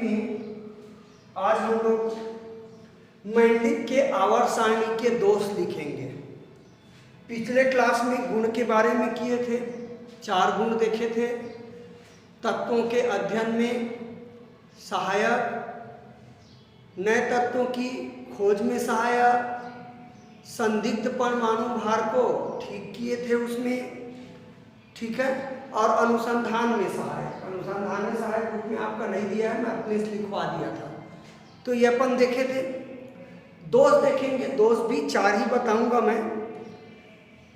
में आज हम लोग मैंडलिक के आवर्त सारणी के दोष लिखेंगे। पिछले क्लास में गुण के बारे में किए थे, 4 गुण देखे थे। तत्वों के अध्ययन में सहायक, नए तत्वों की खोज में सहायक, संदिग्ध परमाणु भार को ठीक किए थे उसमें, ठीक है, और अनुसंधान में सहायक। अनुसंधान में सहायक रूप में आपका नहीं दिया है, मैं अपने से लिखवा दिया था। तो ये अपन देखे थे। दोष देखेंगे, दोष भी 4 ही बताऊंगा मैं।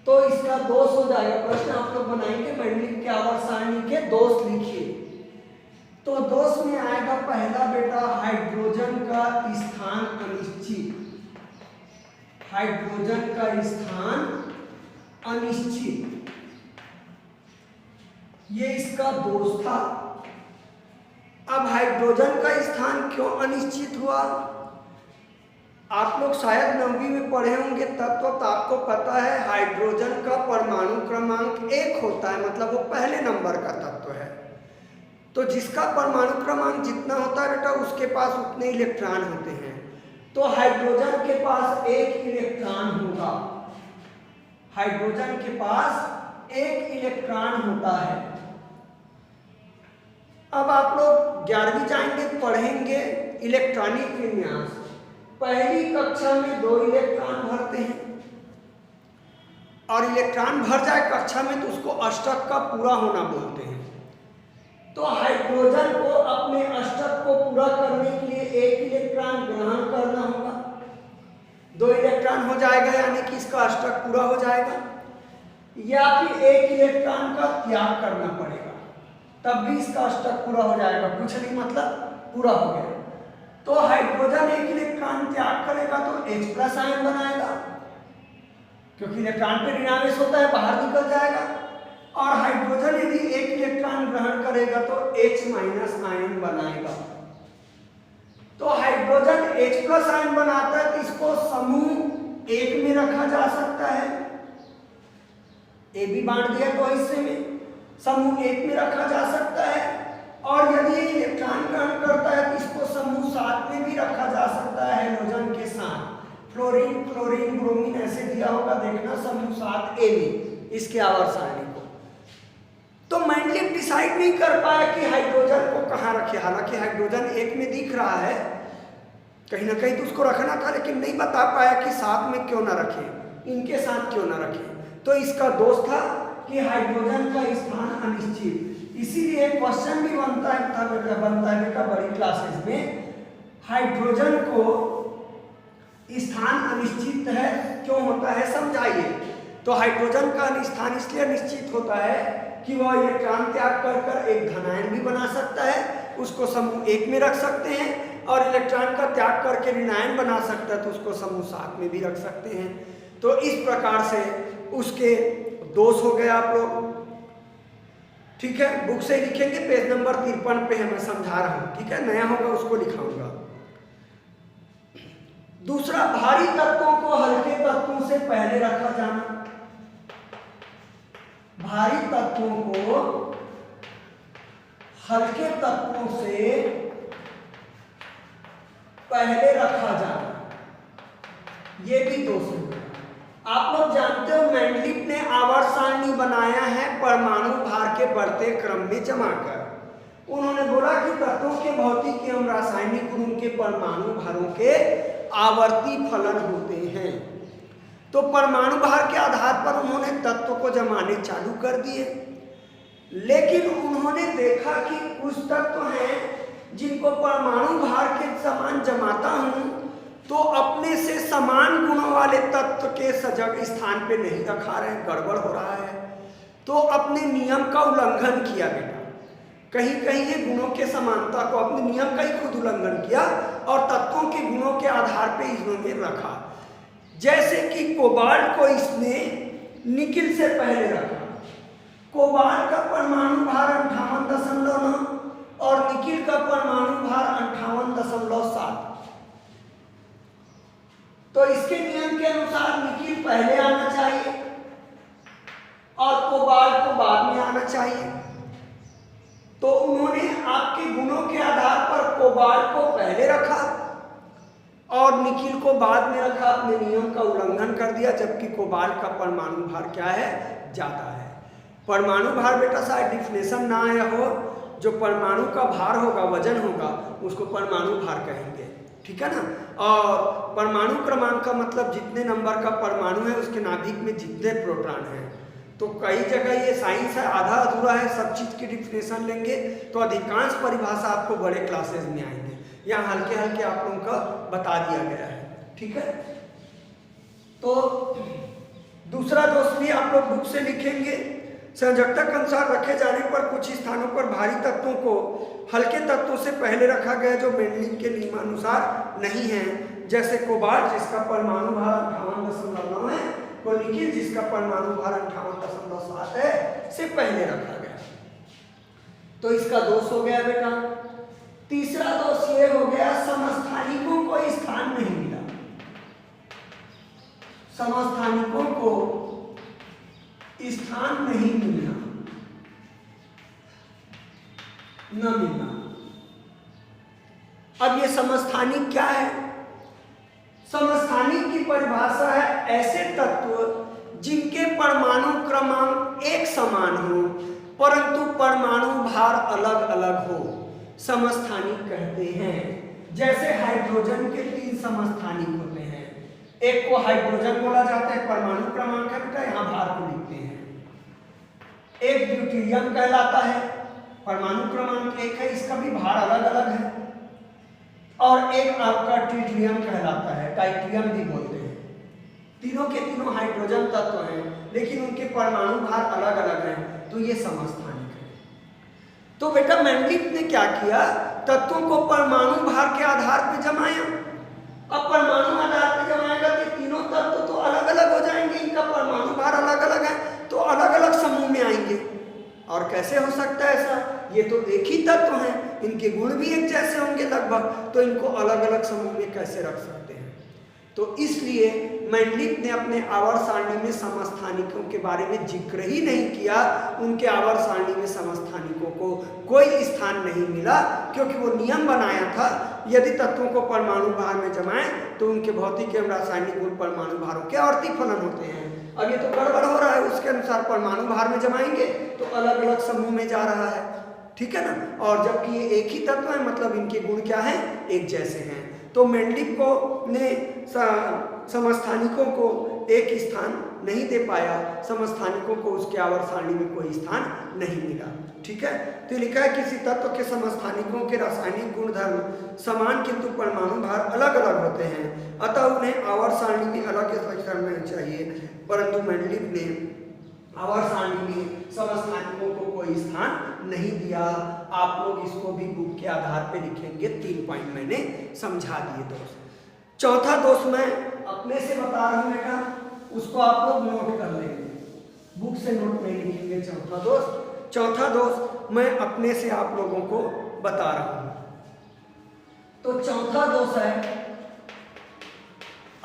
तो इसका दोष हो जाएगा, प्रश्न आप लोग बनाएंगे मैंडलिक के आवर्त सारणी के दोष लिखिए। तो दोष में आएगा पहला बेटा हाइड्रोजन का स्थान अनिश्चित। हाइड्रोजन का स्थान अनिश्चित, ये इसका दोष था। अब हाइड्रोजन का स्थान क्यों अनिश्चित हुआ? आप लोग शायद 9वीं में पढ़े होंगे तत्व, तो आपको पता है हाइड्रोजन का परमाणु क्रमांक 1 होता है, मतलब वो पहले नंबर का तत्व है। तो जिसका परमाणु क्रमांक जितना होता है बेटा, उसके पास उतने इलेक्ट्रॉन होते हैं। तो हाइड्रोजन के पास 1 इलेक्ट्रॉन होगा। हाइड्रोजन के पास 1 इलेक्ट्रॉन होता है। अब आप लोग 11वीं जाएंगे, पढ़ेंगे इलेक्ट्रॉनिक विन्यास। पहली कक्षा में 2 इलेक्ट्रॉन भरते हैं, और इलेक्ट्रॉन भर जाए कक्षा में तो उसको अष्टक का पूरा होना बोलते हैं। तो हाइड्रोजन को अपने अष्टक को पूरा करने के लिए 1 इलेक्ट्रॉन ग्रहण करना होगा। 2 इलेक्ट्रॉन हो जाएगा, यानी कि इसका अष्टक पूरा हो जाएगा, या फिर 1 इलेक्ट्रॉन का त्याग करना पड़ेगा, तब भी इसका अष्टक पूरा हो जाएगा। कुछ नहीं, मतलब पूरा हो गया। तो हाइड्रोजन 1 इलेक्ट्रॉन त्याग करेगा तो H+ आयन बनाएगा, क्योंकि इलेक्ट्रॉन पे ऋणावेश होता है, बाहर निकल जाएगा। और हाइड्रोजन यदि 1 इलेक्ट्रॉन ग्रहण करेगा तो H- आयन बनाएगा। तो हाइड्रोजन H+ आयन बनाता है, तो इसको समूह 1 में रखा जा सकता है। ए भी बांट दिया 2 हिस्से में, समूह 1 में रखा जा सकता है। और यदि ये इलेक्ट्रॉन ग्रहण करता है तो इसको समूह 7 में भी रखा जा सकता है हेलोजन के साथ। फ्लोरीन, क्लोरीन, ब्रोमीन ऐसे दिया होगा, देखना समूह 7A में इसके आवर्त सारणी को। तो मैंडलिक डिसाइड नहीं कर पाया कि हाइड्रोजन को कहाँ रखे। हालांकि हाइड्रोजन 1 में दिख रहा है, कहीं ना कहीं तो उसको रखना था, लेकिन नहीं बता पाया कि 7 में क्यों ना रखे, इनके साथ क्यों ना रखे। तो इसका दोष था कि हाइड्रोजन का स्थान अनिश्चित। इसीलिए क्वेश्चन भी बनता है बेटा बड़ी क्लासेस में, हाइड्रोजन को स्थान अनिश्चित है क्यों होता है, समझाइए। तो हाइड्रोजन का स्थान इसलिए अनिश्चित होता है कि वह इलेक्ट्रॉन त्याग कर एक धनायन भी बना सकता है, उसको समूह 1 में रख सकते हैं, और इलेक्ट्रॉन का त्याग करके ऋणायन बना सकता है, तो उसको समूह 7 में भी रख सकते हैं। तो इस प्रकार से उसके दोष हो गए आप लोग, ठीक है। बुक से लिखेंगे, पेज नंबर 53 पे है, मैं समझा रहा हूं, ठीक है। नया होगा उसको लिखाऊंगा। दूसरा, भारी तत्वों को हल्के तत्वों से पहले रखा जाना। भारी तत्वों को हल्के तत्वों से पहले रखा जाना, ये भी दोष है। आप लोग जानते हो मैंडलिक ने आवर्त सारणी बनाया है परमाणु भार के बढ़ते क्रम में जमा कर। उन्होंने बोला कि तत्वों के भौतिक एवं रासायनिक गुण के परमाणु भारों के आवर्ती फलन होते हैं। तो परमाणु भार के आधार पर उन्होंने तत्व को जमाने चालू कर दिए, लेकिन उन्होंने देखा कि कुछ तत्व हैं जिनको परमाणु भार के समान जमाता हूं तो अपने से समान गुणों वाले तत्व के सजग स्थान पे नहीं रखा रहे, गड़बड़ हो रहा है। तो अपने नियम का उल्लंघन किया बेटा, कहीं कहीं ये गुणों के समानता को, अपने नियम का ही खुद उल्लंघन किया और तत्वों के गुणों के आधार पे इन्होंने रखा। जैसे कि कोबाल्ट को इसने निकिल से पहले रखा। कोबाल्ट का परमाणु भार 58.9 और निकिल का परमाणु भार 58.7। तो इसके नियम के अनुसार निकिल पहले आना चाहिए और कोबाल्ट को बाद में आना चाहिए। तो उन्होंने आपके गुणों के आधार पर कोबाल्ट को पहले रखा और निकिल को बाद में रखा, अपने नियम का उल्लंघन कर दिया, जबकि कोबाल्ट का परमाणु भार क्या है, ज़्यादा है। परमाणु भार बेटा शायद डिफिनेशन ना आया हो, जो परमाणु का भार होगा, वजन होगा, उसको परमाणु भार कहेंगे, ठीक है ना। और परमाणु क्रमांक का मतलब जितने नंबर का परमाणु है उसके नाभिक में जितने प्रोटॉन हैं। तो कई जगह ये साइंस है, आधा अधूरा है, सब चीज़ की डिफिनेशन लेंगे तो अधिकांश परिभाषा आपको बड़े क्लासेस में आएंगे, यहाँ हल्के हल्के आप लोगों का बता दिया गया है, ठीक है। तो दूसरा दोष भी आप लोग बुक से लिखेंगे। संयोजकता के अनुसार रखे जाने पर कुछ स्थानों पर भारी तत्वों को हल्के तत्वों से पहले रखा गया जो मेंडलिव के नियमानुसार नहीं है, जैसे कोबाल्ट जिसका परमाणु भार 58.9 है, को निकिल जिसका परमाणु भार 58.7 है से पहले रखा गया। तो इसका दोष हो गया बेटा। तीसरा दोष ये हो गया, समस्थानिकों को स्थान नहीं मिला। समस्थानिकों को स्थान नहीं मिलना, न मिलना। अब ये समस्थानिक क्या है? समस्थानिक की परिभाषा है ऐसे तत्व जिनके परमाणु क्रमांक एक समान हो परंतु परमाणु भार अलग अलग हो, समस्थानिक कहते हैं। जैसे हाइड्रोजन के 3 समस्थानिक होते हैं, एक को हाइड्रोजन बोला जाता है, परमाणु क्रमांक है बेटा, यहाँ भार को लिखते हैं। एक ड्यूटेरियम कहलाता है, परमाणु क्रमांक 1 है, इसका भी भार अलग अलग है। और एक आपका ट्रिटियम कहलाता है, टाइट्रियम भी बोलते हैं। तीनों के तीनों हाइड्रोजन तत्व हैं, लेकिन उनके परमाणु भार अलग अलग हैं, तो ये समस्थानिक है। तो बेटा मेंडलिव ने क्या किया, तत्वों को परमाणु भार के आधार पर जमाया। अब परमाणु आधार पर जमाएगा तो तीनों तत्व तो अलग अलग हो जाएंगे, इनका परमाणु भार अलग अलग है तो अलग अलग समूह में आएंगे। और कैसे हो सकता है ऐसा? ये तो एक ही तत्व हैं, इनके गुण भी एक जैसे होंगे लगभग, तो इनको अलग अलग समूह में कैसे रख सकते हैं? तो इसलिए मेंडलिव ने अपने आवर्त सारणी में समस्थानिकों के बारे में जिक्र ही नहीं किया। उनके आवर्त सारणी में समस्थानिकों को कोई स्थान नहीं मिला, क्योंकि वो नियम बनाया था यदि तत्वों को परमाणु भार में जमाएं तो उनके भौतिक एवं रासायनिक गुण परमाणु भारों के आवर्ती फलन होते हैं। अब ये तो गड़बड़ हो रहा है, उसके अनुसार परमाणु भार में जमाएंगे तो अलग अलग समूह में जा रहा है, ठीक है ना। और जबकि ये एक ही तत्व है, मतलब इनके गुण क्या हैं, एक जैसे हैं। तो मेंडलिव को ने समस्थानिकों को एक स्थान नहीं दे पाया, समस्थानिकों को उसके आवर्त सारणी में कोई स्थान नहीं मिला, ठीक है। तो लिखा है किसी तत्व के समस्थानिकों के रासायनिक गुणधर्म समान किंतु परमाणु भार अलग अलग होते हैं, अतः उन्हें आवर्त सारणी में अलग करना चाहिए। परंतु मेंडलिव ने आवर्त सारणी में समस्थानिकों को कोई स्थान नहीं दिया। आप लोग इसको भी बुक के आधार पे लिखेंगे, 3 पॉइंट मैंने समझा दिए दोस्त। चौथा दोष मैं अपने से बता रहा हूं बेटा, उसको आप लोग नोट कर लेंगे, बुक से नोट नहीं लिखेंगे। चौथा दोष मैं अपने से आप लोगों को बता रहा हूं। तो चौथा दोष है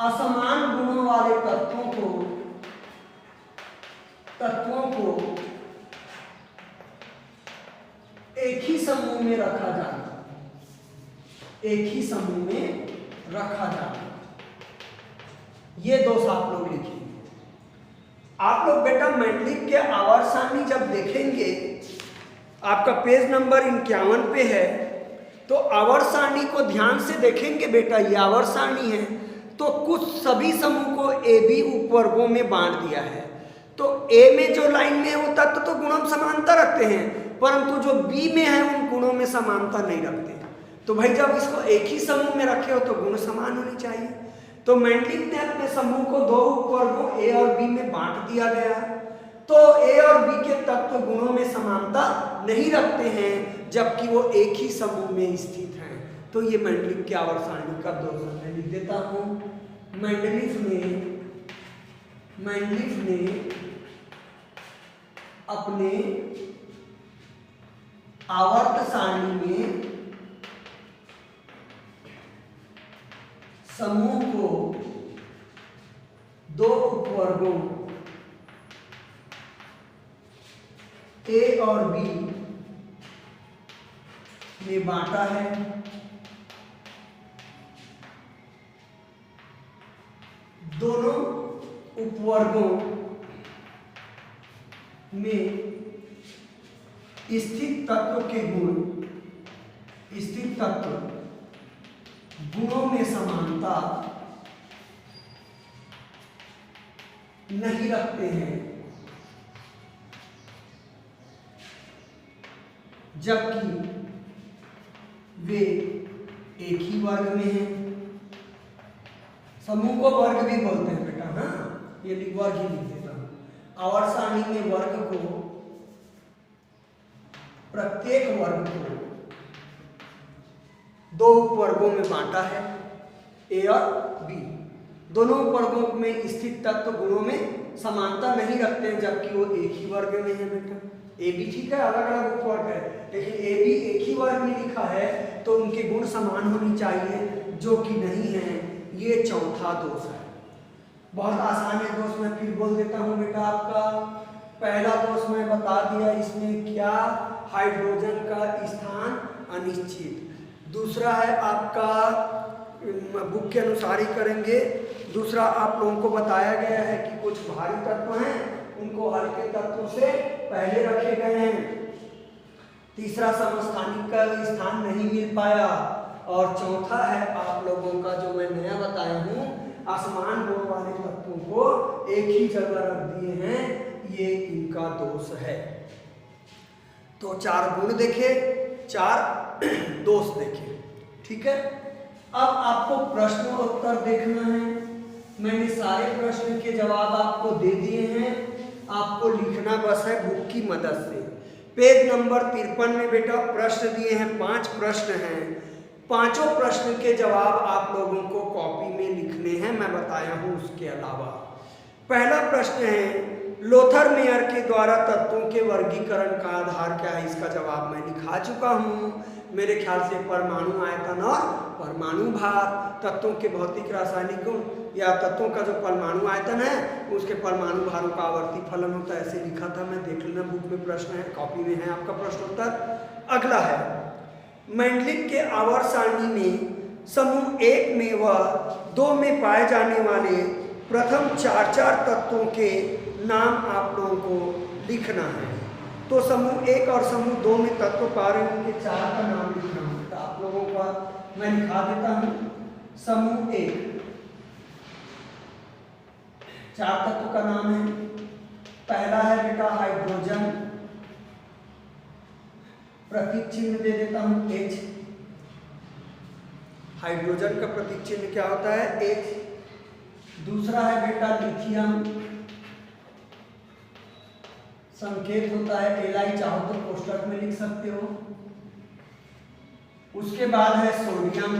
असमान गुणों वाले तत्वों को एक ही समूह में रखा जाना, एक ही समूह में रखा जाना, ये दोष आप लोग लिखेंगे। आप लोग बेटा मेंडलिव के आवर्त सारणी जब देखेंगे, आपका पेज नंबर 51 पे है, तो आवर्त सारणी को ध्यान से देखेंगे बेटा, ये आवर्त सारणी है तो कुछ सभी समूह को ए बी उपवर्गों में बांट दिया है। तो ए में जो लाइन में वो तत्व तो गुणों समानता रखते हैं, परंतु जो बी में है उन गुणों में समानता नहीं रखते। तो भाई जब इसको एक ही समूह में रखे हो तो गुण समान होने चाहिए। तो मेंडलिव ने अपने समूह को 2 उपवर्गों ए और बी में बांट दिया गया। तो ए और बी के तत्व गुणों में समानता नहीं रखते हैं, जबकि वो एक ही समूह में स्थित हैं। तो ये मेंडलिव के आवर्त सारणी का दोष मैं लिख देता हूं। मेंडलिव ने अपने आवर्त सारणी में समूह को 2 उपवर्गों ए और बी में बांटा है। उपवर्गों में स्थित तत्व के गुण, स्थित तत्व गुणों में समानता नहीं रखते हैं, जबकि वे एक ही वर्ग में हैं। समूह को वर्ग भी बोलते हैं बेटा, हाँ ये वर्ग ही लिख देता हूं। आवर्त सारणी में वर्ग को, प्रत्येक वर्ग को दो उपवर्गों में बांटा है, ए और बी। दोनों उपवर्गों में स्थित तत्व गुणों में समानता नहीं रखते हैं, जबकि वो एक ही वर्ग में है बेटा। ए बी ठीक है, अलग अलग उपवर्ग है, लेकिन ए बी एक ही वर्ग में लिखा है तो उनके गुण समान होनी चाहिए, जो कि नहीं है। ये चौथा दोष है। बहुत आसान है दोष, मैं फिर बोल देता हूँ बेटा। आपका पहला दोष मैं बता दिया, इसमें क्या, हाइड्रोजन का स्थान अनिश्चित। दूसरा है आपका, बुक के अनुसार ही करेंगे। दूसरा आप लोगों को बताया गया है कि कुछ भारी तत्व हैं, उनको हल्के तत्वों से पहले रखे गए हैं। तीसरा, समस्थानिक का स्थान नहीं मिल पाया। और चौथा है आप लोगों का जो मैं नया बताया हूँ, असमान गुण वाले तत्वों को एक ही जगह रख दिए हैं, ये इनका दोष है। तो 4 गुण देखे, 4 दोष देखे, ठीक है। अब आपको प्रश्न और उत्तर देखना है। मैंने सारे प्रश्न के जवाब आपको दे दिए हैं, आपको लिखना बस है बुक की मदद से। पेज नंबर 53 में बेटा प्रश्न दिए हैं, 5 प्रश्न हैं। पांचों प्रश्न के जवाब आप लोगों को कॉपी में लिखने हैं, मैं बताया हूं उसके अलावा। पहला प्रश्न है, लोथर मेयर के द्वारा तत्वों के वर्गीकरण का आधार क्या है? इसका जवाब मैं लिखा चुका हूं। मेरे ख्याल से परमाणु आयतन और परमाणु भार, तत्वों के भौतिक रासायनिक गुण या तत्वों का जो परमाणु आयतन है उसके परमाणु भारों का आवर्ती फलन होता है, ऐसे लिखा था मैं। देख लेना, बुक में प्रश्न है, कॉपी में है आपका प्रश्न उत्तर। अगला है, मेंडलिक के आवर्त सारणी में समूह 1 में व 2 में पाए जाने वाले प्रथम 4 तत्वों के नाम आप लोगों को लिखना है। तो समूह 1 और समूह 2 में तत्व पा रहे हैं, उनके 4 का नाम लिखना होता है आप लोगों का। मैं लिखा देता हूं। समूह 1 4 तत्व का नाम है। पहला है बेटा हाइड्रोजन, प्रतीक चिन्ह दे देता हूं H। हाइड्रोजन का प्रतीक चिन्ह क्या होता है? H। दूसरा है बेटा लिथियम, संकेत होता है Li, चाहो तो कोष्ठक में लिख सकते हो। उसके बाद है सोडियम,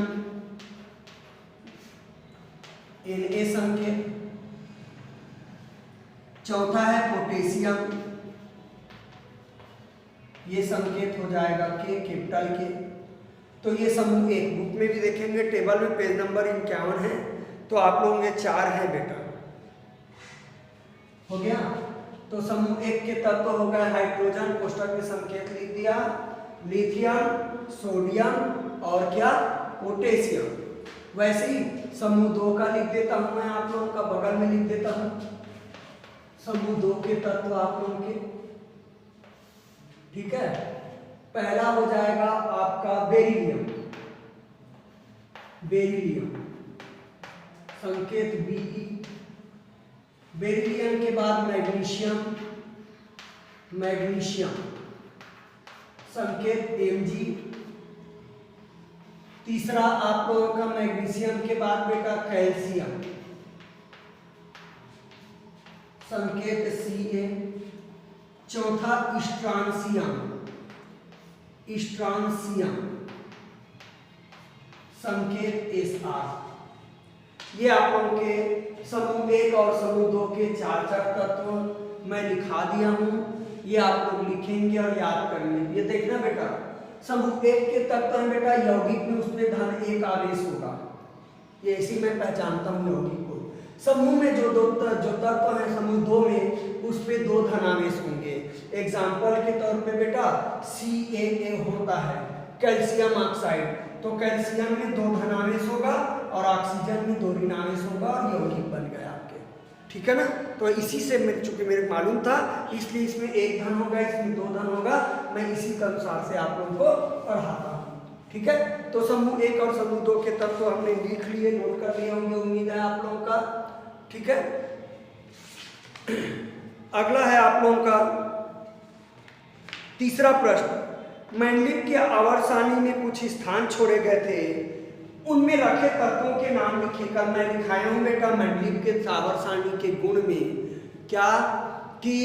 Na संकेत। चौथा है पोटेशियम, ये संकेत हो जाएगा के, कैपिटल के। तो ये समूह 1, बुक में भी देखेंगे टेबल में पेज नंबर 51 है। तो आप लोगों के 4 हैं बेटा, हो गया। तो समूह 1 के तत्व हो गए हाइड्रोजन, कोष्ठक में संकेत लिख दिया, लिथियम, सोडियम और क्या, पोटेशियम। वैसे ही समूह 2 का लिख देता हूं मैं, आप लोगों का बगल में लिख देता हूं। समूह 2 के तत्व आप लोगों के, ठीक है। पहला हो जाएगा आपका बेरिलियम, बेरिलियम संकेत Be। बेरिलियम के बाद मैग्नीशियम, मैग्नीशियम संकेत Mg। तीसरा आप लोगों का मैग्नीशियम के बाद बेटा कैल्शियम, संकेत Ca। चौथा स्ट्रांसियम, स्ट्रांसियम संकेत Sr। ये आप लोगों के समूह 1 और समूह 2 के 4 तत्व मैं लिखा दिया हूं। ये आप लोग लिखेंगे और याद करेंगे। ये देखना बेटा, समूह 1 के तत्व हैं बेटा यौगिक में, उसमें धन 1 आवेश होगा, ये इसी में पहचानता हूं यौगिक को। समूह में जो तत्व हैं समूह 2 में, उस पे 2 धनावेश होंगे। एग्जाम्पल के तौर पे बेटा CaA होता है, कैल्शियम ऑक्साइड। तो कैल्शियम में 2 धनावेश होगा और ऑक्सीजन में 2 ऋणावेश होगा और यौगिक बन गया आपके, ठीक है ना। तो इसी से चूंकि मेरे मालूम था इसलिए इसमें 1 धन होगा, इसमें 2 धन होगा, मैं इसी के अनुसार से आप लोगों को पढ़ाता हूँ। ठीक है, तो समूह 1 और समूह 2 के तत्व हमने लिख लिए, नोट कर लिए होंगे, उम्मीद है आप लोगों का। ठीक है, अगला है आप लोगों का तीसरा प्रश्न। मेंडलीव के आवर्त सारणी में कुछ स्थान छोड़े गए थे, उनमें रखे तत्वों के नाम लिखिएगा। मैं लिखाया हूं बेटा मेंडलीव के आवर्त सारणी के गुण में क्या कि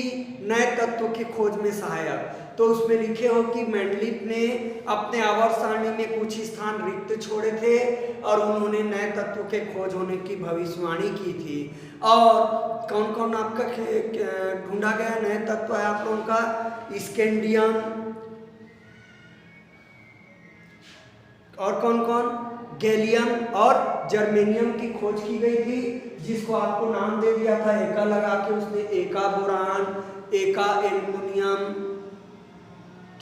नए तत्व की खोज में सहायक। तो उसमें लिखे हो कि मेंडलीव ने अपने आवर्त सारणी में कुछ स्थान रिक्त छोड़े थे और उन्होंने नए तत्व के खोज होने की भविष्यवाणी की थी। और कौन कौन आपका ढूंढा गया नए तत्व है आप लोगों का? स्कैंडियम और कौन कौन? गैलियम और जर्मेनियम की खोज की गई थी, जिसको आपको नाम दे दिया था एका लगा के, उसने एका बोरान, एका एल्युमिनियम।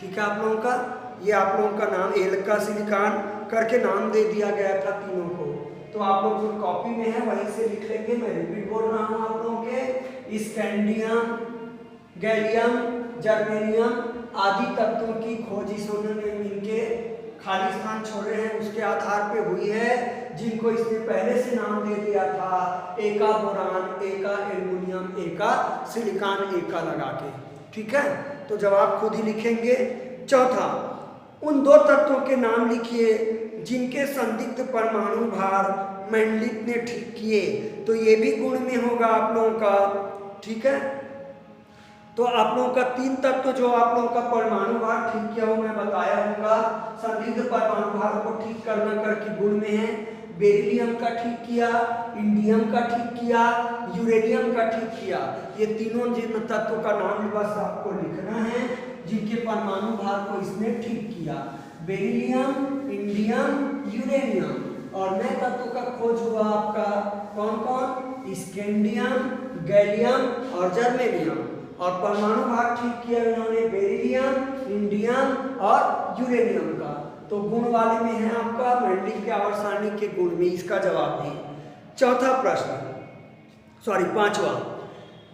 ठीक है आप लोगों का, ये आप लोगों का नाम एल्का सिलिकॉन करके नाम दे दिया गया था तीनों को। तो आप लोग जो कॉपी में है वहीं से लिख लेंगे, मैं रिपीट बोल रहा हूँ आप लोगों के। स्कैंडियम, गैलियम, जर्मेनियम आदि तत्वों की खोज इन्होंने इनके खाली स्थान छोड़े हैं उसके आधार पे हुई है, जिनको इसने पहले से नाम दे दिया था एका बोरान, एका एल्युमिनियम, एका सिलिकॉन, एका लगा के। ठीक है, तो जवाब खुद ही लिखेंगे। चौथा, उन 2 तत्वों के नाम लिखिए जिनके संदिग्ध परमाणु भार मेंडलीव ने ठीक किए। तो ये भी गुण में होगा आप लोगों का। ठीक है, तो आप लोगों का 3 तत्व जो आप लोगों का परमाणु भार ठीक किया हो मैं बताया होगा। संदिग्ध परमाणु भार को ठीक करना करके गुण में है। बेरिलियम का ठीक किया, इंडियम का ठीक किया, यूरेनियम का ठीक किया। ये तीनों जिन तत्वों का नाम बस आपको लिखना है जिनके परमाणु भार को इसने ठीक किया। Beryllium, indium, uranium. और नए तत्व का खोज हुआ आपका कौन कौन? स्कैंडियम, गैलियम और जर्मेनियम। और परमाणु भार ठीक किया इन्होंने बेरिलियम, इंडियम और यूरेनियम का। तो गुण वाले में है आपका मेंडलीव के आवर्त सारणी के गुण में इसका जवाब दी। चौथा प्रश्न, पांचवा,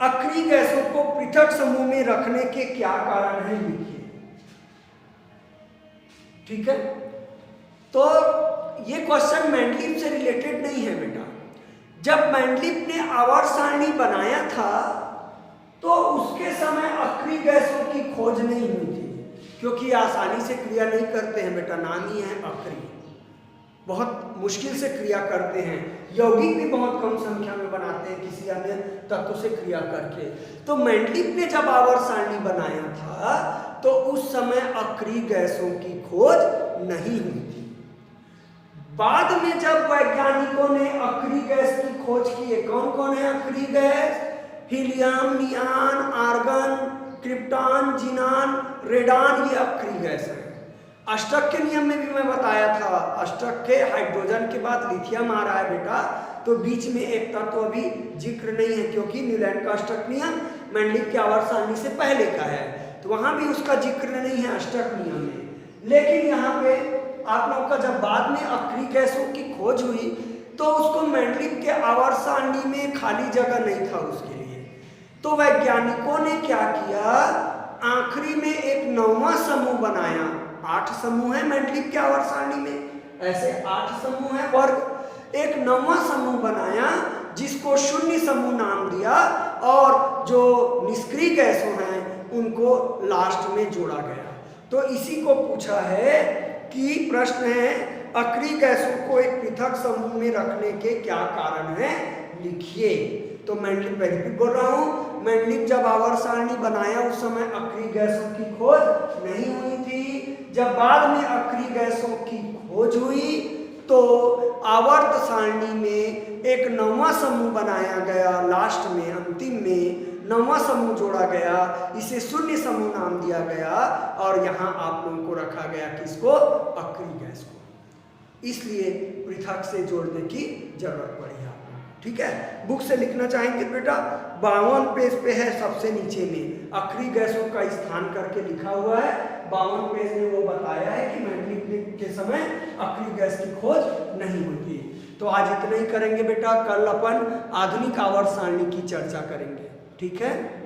अक्रिय गैसों को पृथक समूह में रखने के क्या कारण है लिखिए। ठीक है, तो ये क्वेश्चन मेंडलीव से रिलेटेड नहीं है बेटा। जब मेंडलीव ने आवर्त सारणी बनाया था तो उसके समय अक्रिय गैसों की खोज नहीं हुई थी, क्योंकि आसानी से क्रिया नहीं करते हैं बेटा, नाम ही है अक्रिय, बहुत मुश्किल से क्रिया करते हैं। यौगिक भी बहुत कम संख्या में बनाते हैं किसी अन्य तत्व से क्रिया करके। तो मेंडलीव ने जब आवर्त सारणी बनाया था तो उस समय अक्रिय गैसों की खोज नहीं हुई थी। बाद में जब वैज्ञानिकों ने अक्रिय गैस की खोज की है, कौन कौन है अक्रिय gas? Helium, neon, argon, krypton, xenon, radon, ये अक्रिय गैस है। अष्टक के नियम में भी मैं बताया था, अष्टक के हाइड्रोजन के बाद लिथियम आ रहा है बेटा, तो बीच में एक तत्व अभी जिक्र नहीं है क्योंकि न्यूलैंड का अष्टक नियम मेंडलीव के आवर्त सारणी से पहले का है, तो वहां भी उसका जिक्र नहीं है अष्टक नियम में। लेकिन यहाँ पे आप लोगों का जब बाद में अक्रिय गैसों की खोज हुई तो उसको मेंडलीव के आवर्त सारणी में खाली जगह नहीं था उसके लिए। तो वैज्ञानिकों ने क्या किया, आखिरी में एक 9वां समूह बनाया। 8 समूह है मेंडलीव के आवर्त सारणी में, ऐसे 8 समूह है वर्ग। एक 9वां समूह बनाया जिसको शून्य समूह नाम दिया और जो निष्क्रिय गैसों हैं उनको लास्ट में जोड़ा गया। तो इसी को पूछा है कि प्रश्न है अक्रिय गैसों को एक पृथक समूह में रखने के क्या कारण है लिखिए। तो मेंडलीव पहले भी बोल रहा हूं, मेंडलीव जब आवर्त सारणी बनाया उस समय अक्रिय गैसों की खोज नहीं हुई थी। जब बाद में अक्रिय गैसों की खोज हुई तो आवर्त सारणी में एक 9वां समूह बनाया गया, लास्ट में अंतिम में 9वां समूह जोड़ा गया, इसे शून्य समूह नाम दिया गया और यहाँ आप लोगों को रखा गया किसको? अक्रिय गैस को। इसलिए पृथक से जोड़ने की जरूरत पड़ी है। ठीक है, बुक से लिखना चाहेंगे बेटा 52 पेज पे है, सबसे नीचे में अक्रिय गैसों का स्थान करके लिखा हुआ है। 52 पेज में वो बताया है कि मेंडलीव के समय अक्रिय गैस की खोज नहीं हुई थी। तो आज इतना ही करेंगे बेटा, कल अपन आधुनिक आवर्त सारणी की चर्चा करेंगे। ठीक है।